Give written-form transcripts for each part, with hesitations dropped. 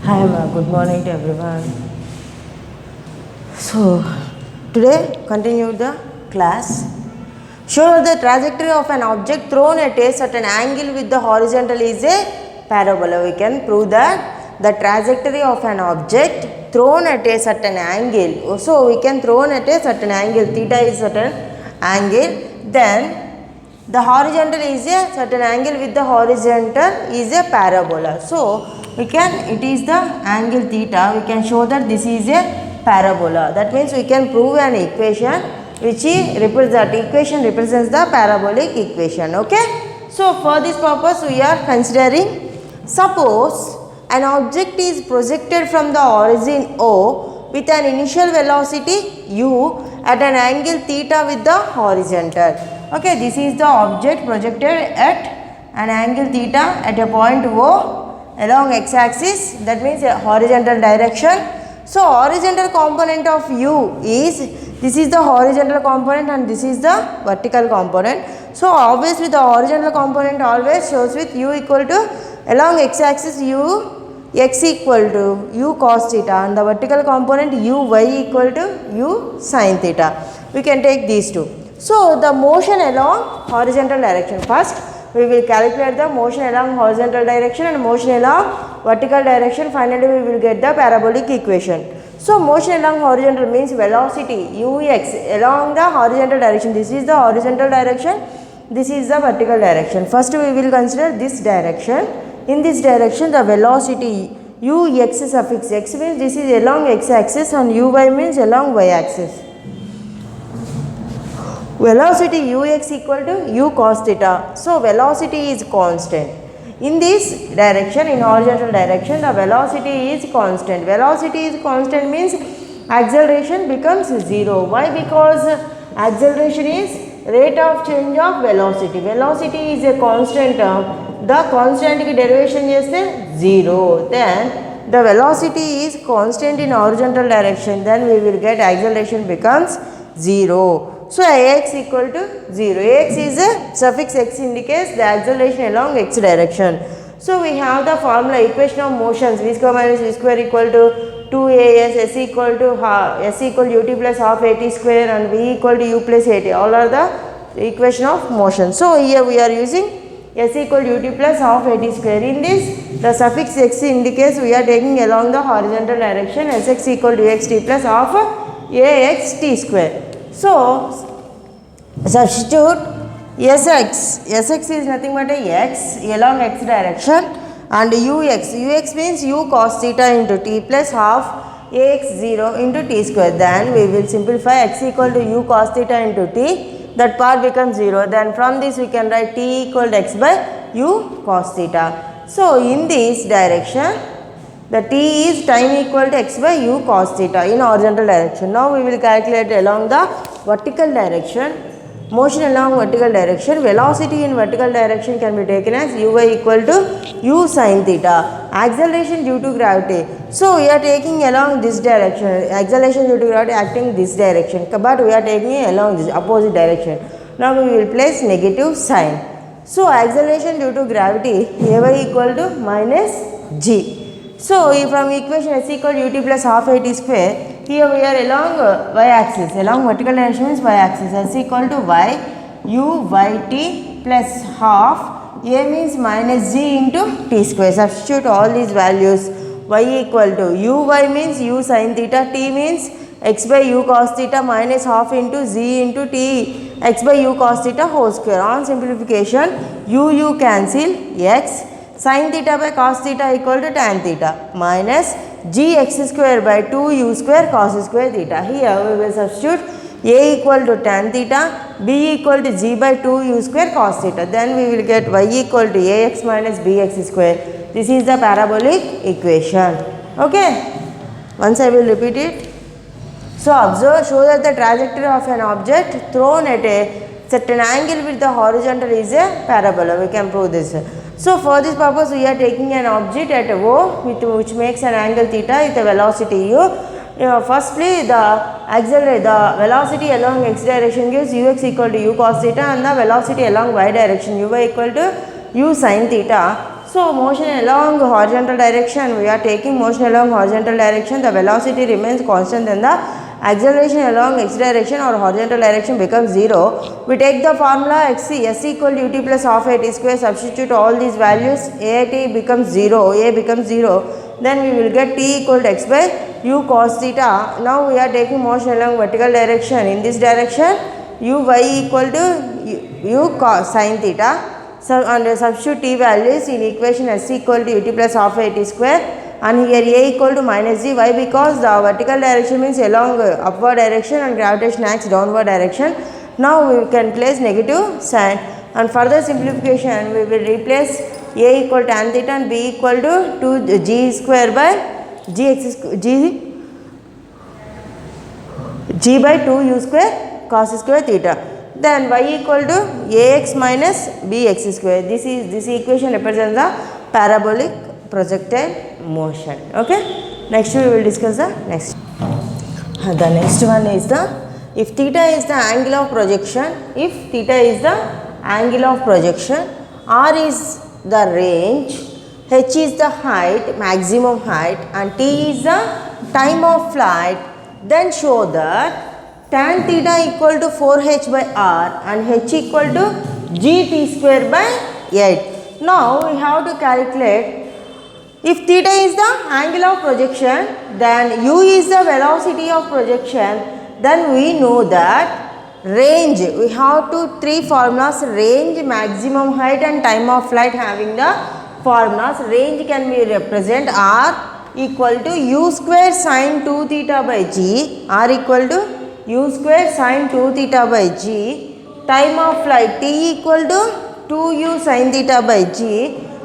Hi, good morning to everyone. So, today continue the class. Show the trajectory of an object thrown at a certain angle with the horizontal is a parabola. We can prove that the trajectory of an object thrown at a certain angle. So, we can thrown at a certain angle, theta is certain angle, then the horizontal is a certain angle with the horizontal is a parabola. So, we can, it is the angle theta, we can show that this is a parabola. That means we can prove an equation which represents, that equation represents the parabolic equation. Okay. So, for this purpose we are considering, suppose an object is projected from the origin O with an initial velocity u at an angle theta with the horizontal. Okay, this is the object projected at an angle theta at a point O along x axis, that means a horizontal direction. So, horizontal component of u is, this is the horizontal component and this is the vertical component. So, obviously the horizontal component always shows with u equal to, along x axis u x equal to u cos theta and the vertical component u y equal to u sin theta. We can take these two. So, the motion along horizontal direction, first we will calculate the motion along horizontal direction and motion along vertical direction, finally we will get the parabolic equation. So, motion along horizontal means velocity ux along the horizontal direction, this is the horizontal direction, this is the vertical direction. First we will consider this direction. In this direction the velocity ux suffix x means this is along x axis and uy means along y axis. Velocity ux equal to u cos theta. So, velocity is constant. In this direction, in horizontal direction, the velocity is constant. Velocity is constant means acceleration becomes 0. Why? Because acceleration is rate of change of velocity. Velocity is a constant term. The constant ki derivation is 0. Then the velocity is constant in horizontal direction. Then we will get acceleration becomes 0. So, Ax equal to 0. Ax is a suffix x indicates the acceleration along x direction. So, we have the formula equation of motions v square minus v square equal to 2as, s equal to s equal to ut plus half at square and v equal to u plus at. All are the equation of motion. So, here we are using s equal to ut plus half at square. In this, the suffix x indicates we are taking along the horizontal direction, sx equal to x t plus half ax t square. So, substitute Sx is nothing but a x along x direction and ux means u cos theta into t plus half ax 0 into t square. Then we will simplify x equal to u cos theta into t, that part becomes 0. Then from this we can write t equal to x by u cos theta. So, in this direction the t is time equal to x by u cos theta in horizontal direction. Now, we will calculate along the vertical direction, motion along vertical direction. Velocity in vertical direction can be taken as uy equal to u sin theta. Acceleration due to gravity. So, we are taking along this direction, acceleration due to gravity acting this direction, but we are taking it along this opposite direction. Now, we will place negative sign. So, acceleration due to gravity ay equal to minus g. So, from equation s equal to ut plus half at square, here we are along y axis, along vertical direction means y axis, s equal to y u y t plus half, a means minus g into t square. Substitute all these values, y equal to uy means u sin theta, t means x by u cos theta minus half into z into t x by u cos theta whole square. On simplification, u cancel, x sin theta by cos theta equal to tan theta minus gx square by 2u square cos square theta. Here we will substitute a equal to tan theta, b equal to g by 2u square cos theta. Then we will get y equal to ax minus bx square. This is the parabolic equation. Okay. Once I will repeat it. So, observe, show that the trajectory of an object thrown at a certain angle with the horizontal is a parabola. We can prove this. So, for this purpose we are taking an object at O with which makes an angle theta with a velocity u. Firstly, the velocity along x direction gives ux equal to u cos theta and the velocity along y direction uy equal to u sin theta. So motion along horizontal direction, we are taking motion along horizontal direction, the velocity remains constant, then the acceleration along x direction or horizontal direction becomes 0. We take the formula s equal to ut plus half a t square, substitute all these values, a becomes 0, a becomes 0, then we will get t equal to x by u cos theta. Now we are taking motion along vertical direction, in this direction u y equal to u cos sin theta. So, and substitute t values in equation s equal to ut plus half a t square, and here a equal to minus g. Why? Because the vertical direction means along upward direction and gravitation acts downward direction. Now we can place negative sign, and further simplification we will replace a equal to tan theta and b equal to 2g square by g by 2u square cos square theta. Then y equal to ax minus bx square. This equation represents the parabolic projectile motion. Okay. Next we will discuss the next. The next one is the, if theta is the angle of projection, r is the range, h is the height, maximum height, and t is the time of flight, then show that tan theta equal to 4h by r and h equal to gt square by 8. Now we have to calculate, if theta is the angle of projection, then u is the velocity of projection, then we know that range, we have to three formulas, range, maximum height and time of flight, having the formulas. Range can be represent r equal to u square sin 2 theta by g, r equal to u square sin 2 theta by g, time of flight t equal to 2u sin theta by g,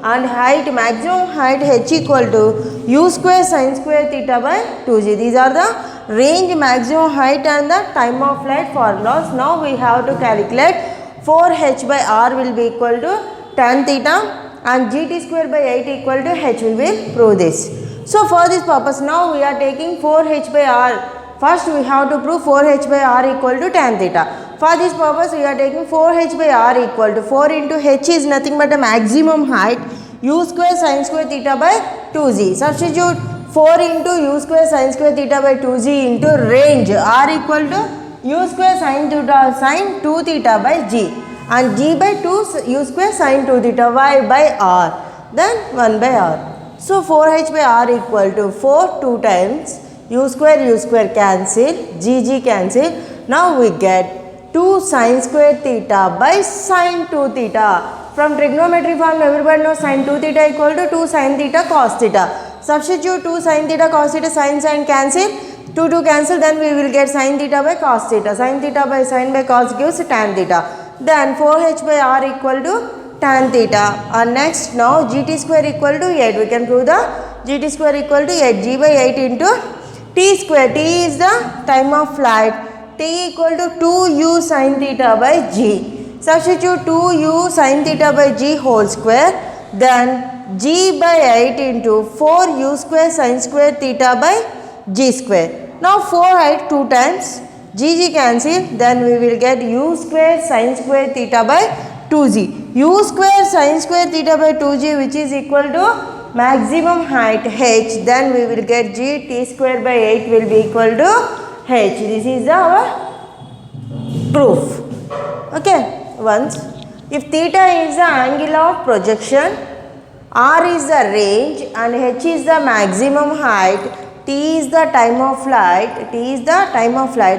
and height, maximum height h equal to u square sin square theta by 2g. These are the range, maximum height and the time of flight formulas. Now we have to calculate 4h by r will be equal to tan theta and gt square by 8 equal to h will be prove this. So for this purpose now we are taking 4h by r. First we have to prove 4h by r equal to tan theta. For this purpose we are taking 4h by r equal to 4 into h is nothing but a maximum height, u square sin square theta by 2g. Substitute 4 into u square sin square theta by 2g into range, r equal to u square sin 2 theta by g, and g by 2 u square sin 2 theta y by r, then 1 by r. So 4h by r equal to 4 2 times u square cancel, g cancel. Now we get 2 sin square theta by sin 2 theta. From trigonometry form everybody knows sin 2 theta equal to 2 sin theta cos theta. Substitute 2 sin theta cos theta, sin cancel, 2 cancel, then we will get sin theta by cos theta. Sin theta by sin by cos gives tan theta. Then 4h by r equal to tan theta. And next now gt square equal to 8. We can prove the gt square equal to 8, g by 8 into t square. T is the time of flight, t equal to 2u sin theta by g. Substitute 2u sin theta by g whole square, then g by 8 into 4u square sin square theta by g square. Now 4 height 2 times, g cancel, then we will get u square sin square theta by 2g. U square sin square theta by 2g, which is equal to maximum height h, then we will get g t square by 8 will be equal to h. This is our proof. Okay. Once, if theta is the angle of projection, r is the range and h is the maximum height, t is the time of flight,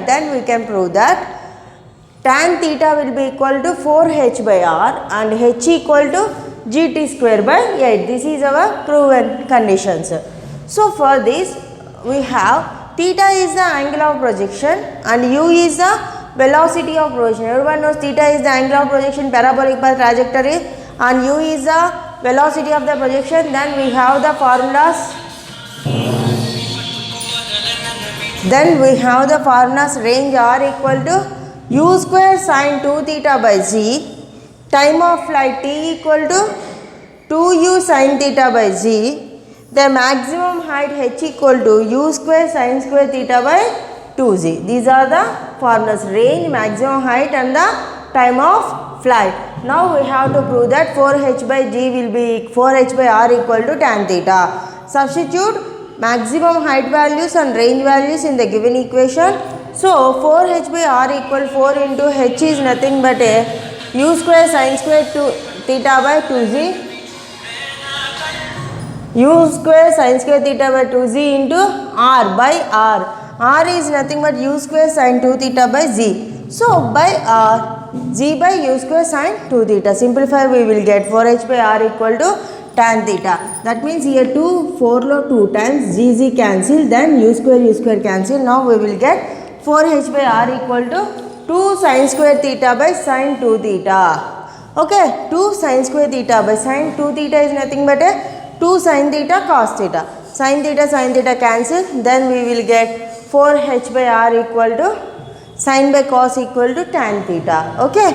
then we can prove that tan theta will be equal to 4h by r and h equal to gt square by 8. This is our proven conditions. So for this we have theta is the angle of projection and u is the velocity of projection. Everyone knows theta is the angle of projection, parabolic path trajectory, and u is the velocity of the projection. Then we have the formulas. Range r equal to u square sin 2 theta by g, time of flight t equal to 2u sin theta by g, the maximum height h equal to u square sin square theta by 2g. These are the formulas, range, maximum height and the time of flight. Now we have to prove that 4h by g will be 4h by r equal to tan theta. Substitute maximum height values and range values in the given equation. So 4h by r equal 4 into h is nothing but a u square sin square 2 theta by 2z, u square sin square theta by 2z into r by r. R is nothing but u square sin 2 theta by z. So by r, g by u square sin 2 theta. Simplify, we will get 4h by r equal to tan theta. That means here 2, 4 lo 2 times g cancel, then u square cancel. Now we will get 4h by r equal to 2 sin square theta by sin 2 theta. Okay, 2 sin square theta by sin 2 theta is nothing but a 2 sin theta cos theta. Sin theta cancel, then we will get 4h by r equal to sin by cos equal to tan theta. Okay.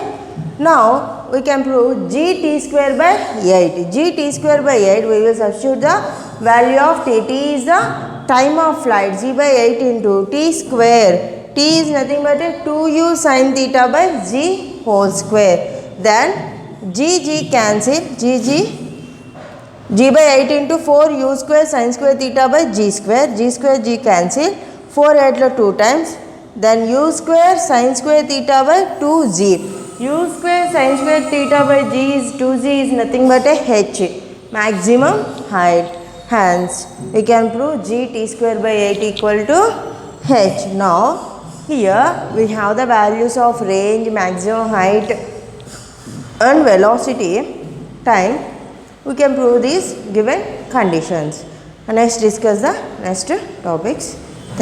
Now we can prove gt square by 8. Gt square by 8, we will substitute the value of t. T is the time of flight. G by 8 into t square. T is nothing but a 2u sin theta by g whole square. Then g cancel. G by 8 into 4u square sin square theta by g square. G cancel. 4 8 lo 2 times. Then u square sin square theta by 2z. U square sin square theta by g is 2z is nothing but a h, maximum height. Hence we can prove gt square by 8 equal to h. Now here we have the values of range, maximum height and velocity, time. We can prove these given conditions. And let's discuss the next topics.